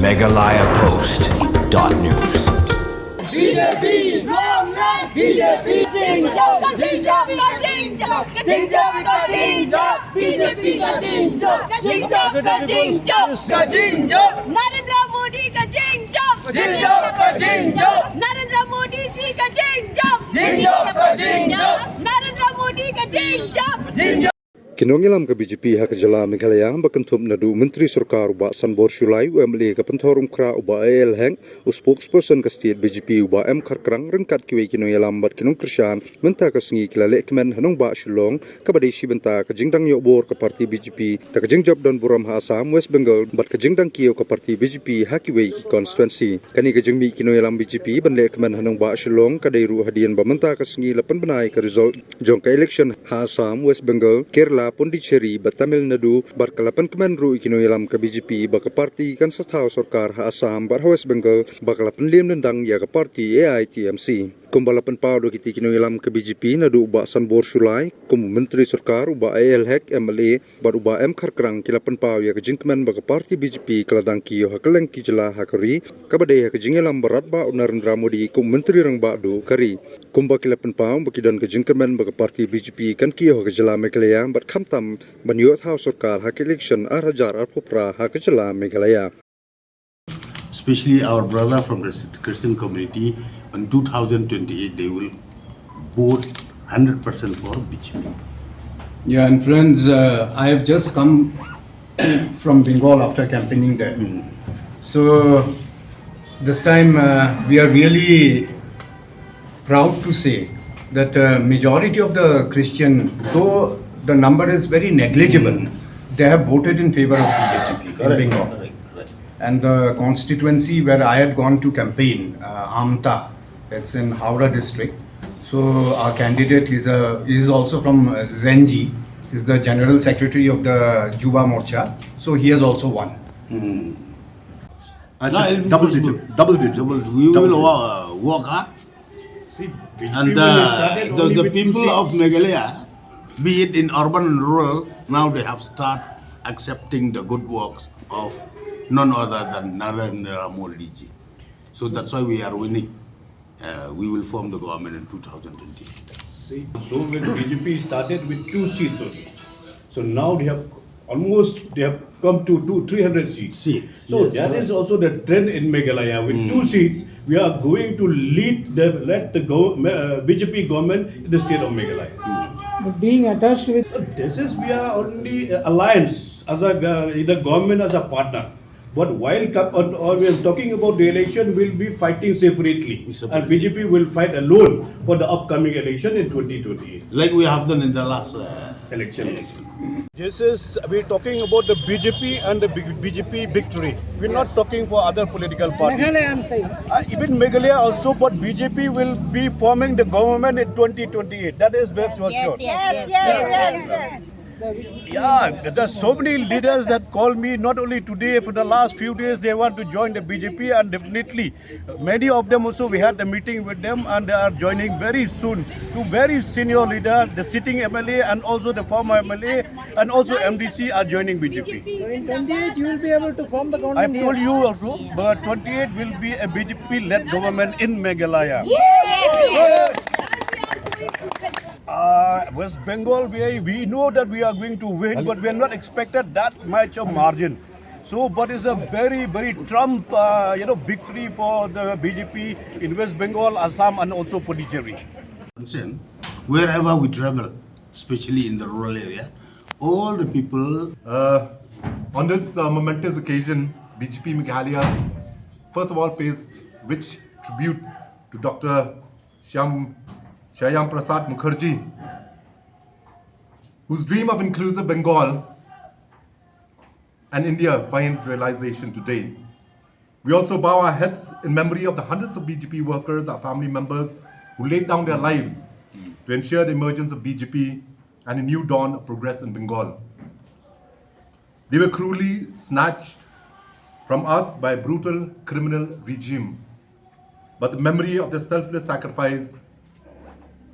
MeghalayaPost.news. BJP, long life BJP, ching chong, ching chong, ching chong, ching chong, ching chong, BJP ka ching chong, ching chong, ching chong, ching chong, Narendra Modi ka ching chong, ching chong, ching chong, Narendra Modi ji ka ching chong, ching chong, ching chong, Narendra Modi ka ching chong, ching chong. Kinongilam ka BJP haka Jylla Meghalaya bakantum nadu Menteri Sorkar Bah Sanbor Shillong UMLA ka pentorum kra uba AL heng spokesperson ka state BJP uba M Karkrang rengkat kiwe kinongilam bat kinong Krishan menta ka sengi kila lekmen hanong ba Shillong ka badai benta ka jingdang yobor ka parti BJP ta ka jingjab don buram ha Assam West Bengal bat ka jingdang kiyo ka parti BJP hakiwe ki constituency kani ka jingmi kinongilam BJP ban lekmen hanong ba Shillong ka dairu hadian ba menta ka sengi lapan benai ka result jong ka election ha Assam West Bengal Kerala Pondicherry ba Tamil Nadu bar kalapan kemen ru ikinoilam ke BJP ba ke parti kan setau sorkar ha Assam bar West Bengal ba kalapan liam dendang ya ke parti AITMC kumbalapan pau do kiti kinoilam ke BJP nadu Bah Sanbor Sulai kum menteri sorkar uba AL hek MLA bar uba M Karkrang kilapan pau ya ke jingkemen ba ke parti BJP keladang kiyo hakeleng ki Jylla hakari kabade ya ke jingelam baradbah Narendra Modi kum menteri rang ba do kari kumba kilapan pau bakidan ke jingkemen ba ke parti BJP kan kiyo ke Jylla Meghalaya bat tam banyuat hau sorkar hak election arajar arpopra hak Jylla Meghalaya. Especially our brother from the Christian community, in 2028 they will vote 100% for BJP. Yeah, and friends, I have just come from Bengal after campaigning there. So this time we are really proud to say that majority of the Christian, though the number is very negligible, they have voted in favor of BJP in Bengal. Correct. And the constituency where I had gone to campaign, Amta, it's in Howrah district. So our candidate is also from Zenji, is the general secretary of the Juba Morcha. So he has also won. Double digit. We will work hard. See, And the people of Meghalaya, be it in urban and rural, now they have started accepting the good works of none other than Narendra Modi ji. So that's why we are winning. We will form the government in 2028. See, so when BJP started with 2 seats only, so now they have come to 300 seats. So Yes, that right. is also the trend in Meghalaya. With 2 seats, we are going to let the BJP government in the state of Meghalaya. But being attached with We are only alliance as the government as a partner. But while we are talking about the election, we'll be fighting separately, and BJP will fight alone for the upcoming election in 2028 Like we have done in the last election. We're talking about the BJP and the BJP victory. We're not talking for other political parties. Meghalaya, I'm saying. Even Meghalaya also, but BJP will be forming the government in 2028. That is very for sure. Yes. Yeah, there's so many leaders that call me, not only today, for the last few days, they want to join the BJP, and definitely many of them also, we had the meeting with them, and they are joining very soon. Two very senior leaders, the sitting MLA and also the former MLA and also MDC are joining BJP. So in 28 you will be able to form the I government told here. you also, but 28 will be a BJP-led government in Meghalaya. West Bengal, we know that we are going to win, but we are not expected that much of margin. So, but it's a very, very Trump, victory for the BJP in West Bengal, Assam, and also Pondicherry. Wherever we travel, especially in the rural area, all the people. On this momentous occasion, BJP Meghalaya first of all pays rich tribute to Dr. Shyam Prasad Mukherjee, whose dream of inclusive Bengal and India finds realization today. We also bow our heads in memory of the hundreds of BJP workers, our family members, who laid down their lives to ensure the emergence of BJP and a new dawn of progress in Bengal. They were cruelly snatched from us by a brutal criminal regime. But the memory of their selfless sacrifice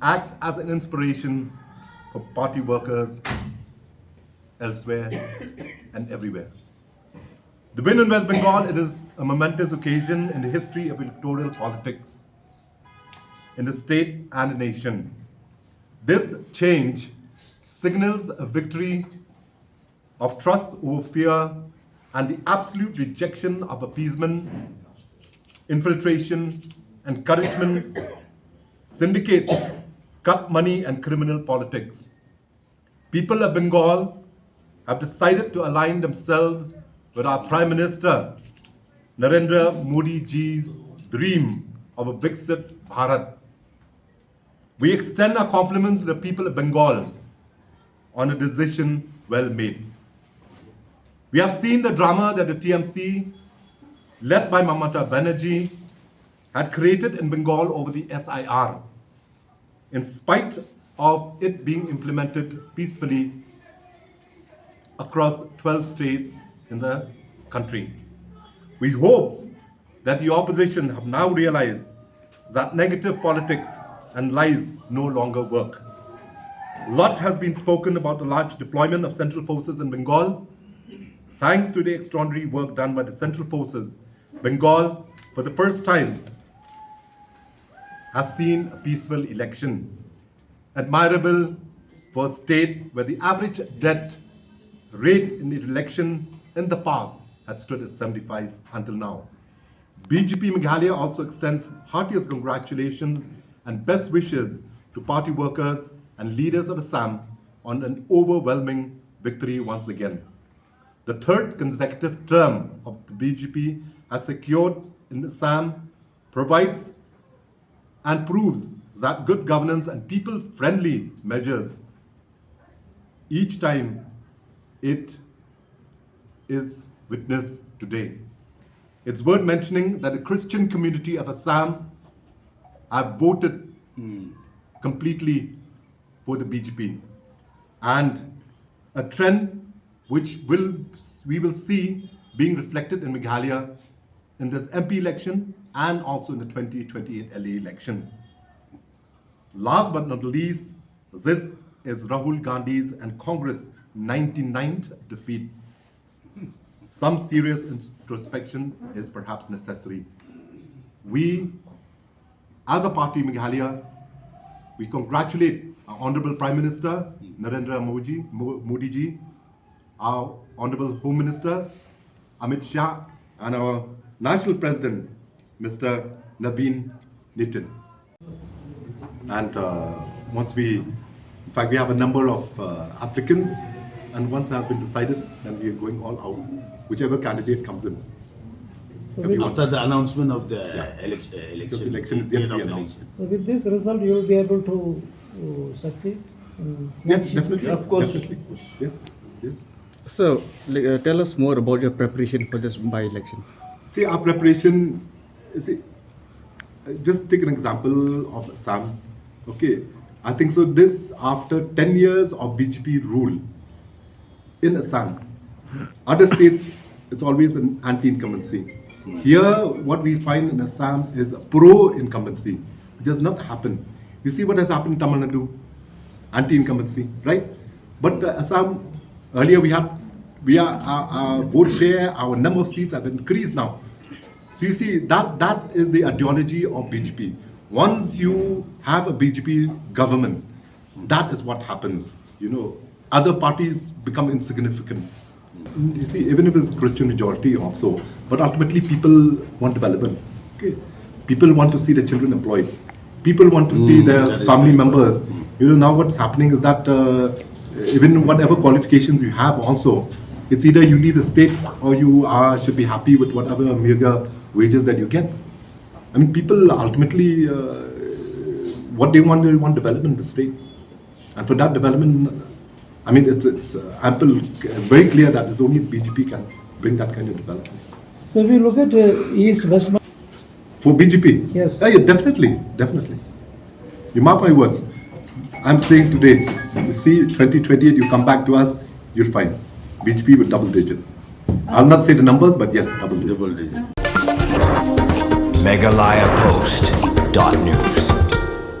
acts as an inspiration for party workers elsewhere and everywhere. The win in West Bengal, it is a momentous occasion in the history of electoral politics in the state and the nation. This change signals a victory of trust over fear and the absolute rejection of appeasement, infiltration, encouragement, syndicates, cut money and criminal politics. People of Bengal have decided to align themselves with our Prime Minister Narendra Modi ji's dream of a Viksit Bharat. We extend our compliments to the people of Bengal on a decision well made. We have seen the drama that the TMC, led by Mamata Banerjee, had created in Bengal over the SIR, in spite of it being implemented peacefully across 12 states in the country. We hope that the opposition have now realized that negative politics and lies no longer work. A lot has been spoken about the large deployment of central forces in Bengal. Thanks to the extraordinary work done by the central forces, Bengal, for the first time, has seen a peaceful election. Admirable for a state where the average death rate in the election in the past had stood at 75 until now. BJP Meghalaya also extends heartiest congratulations and best wishes to party workers and leaders of Assam on an overwhelming victory once again. The third consecutive term of the BJP has secured in Assam provides and proves that good governance and people-friendly measures each time it is witnessed today. It's worth mentioning that the Christian community of Assam have voted completely for the BJP, and a trend which we will see being reflected in Meghalaya in this MP election and also in the 2028 LA election. Last but not least, this is Rahul Gandhi's and Congress 99th defeat. Some serious introspection is perhaps necessary. We, as a party Meghalaya, we congratulate our Honorable Prime Minister Narendra Modi ji, our Honorable Home Minister Amit Shah, and our National President Mr. Naveen Nitin. And once in fact we have a number of applicants, and once it has been decided, then we are going all out, whichever candidate comes in. After the announcement of the Because election is yet to be announced. So with this result, you will be able to succeed? Yes, definitely. Of course. Definitely. Yes, yes. So, tell us more about your preparation for this by-election. See, our preparation, just take an example of Assam. Okay, I think so this, after 10 years of BJP rule in Assam, other states, it's always an anti-incumbency. Here, what we find in Assam is a pro-incumbency. It does not happen. You see what has happened in Tamil Nadu? Anti-incumbency, right? But Assam, earlier our vote share, our number of seats have increased now. So you see, that is the ideology of BJP. Once you have a BJP government, that is what happens. You know, other parties become insignificant. You see, even if it's Christian majority also, but ultimately people want development. Okay, people want to see their children employed. People want to see their family members. You know, now what's happening is that even whatever qualifications you have also, it's either you need a state or you should be happy with whatever meager wages that you get. I mean, people ultimately, what they want development in the state. And for that development, I mean, it's ample, very clear that it's only BJP can bring that kind of development. So if you look at East, West... For BJP? Yes. Yeah, definitely, definitely. You mark my words. I'm saying today, you see 2028, you come back to us, you'll find BJP with double digit. I'll not say the numbers, but yes, double digit. MeghalayaPost.news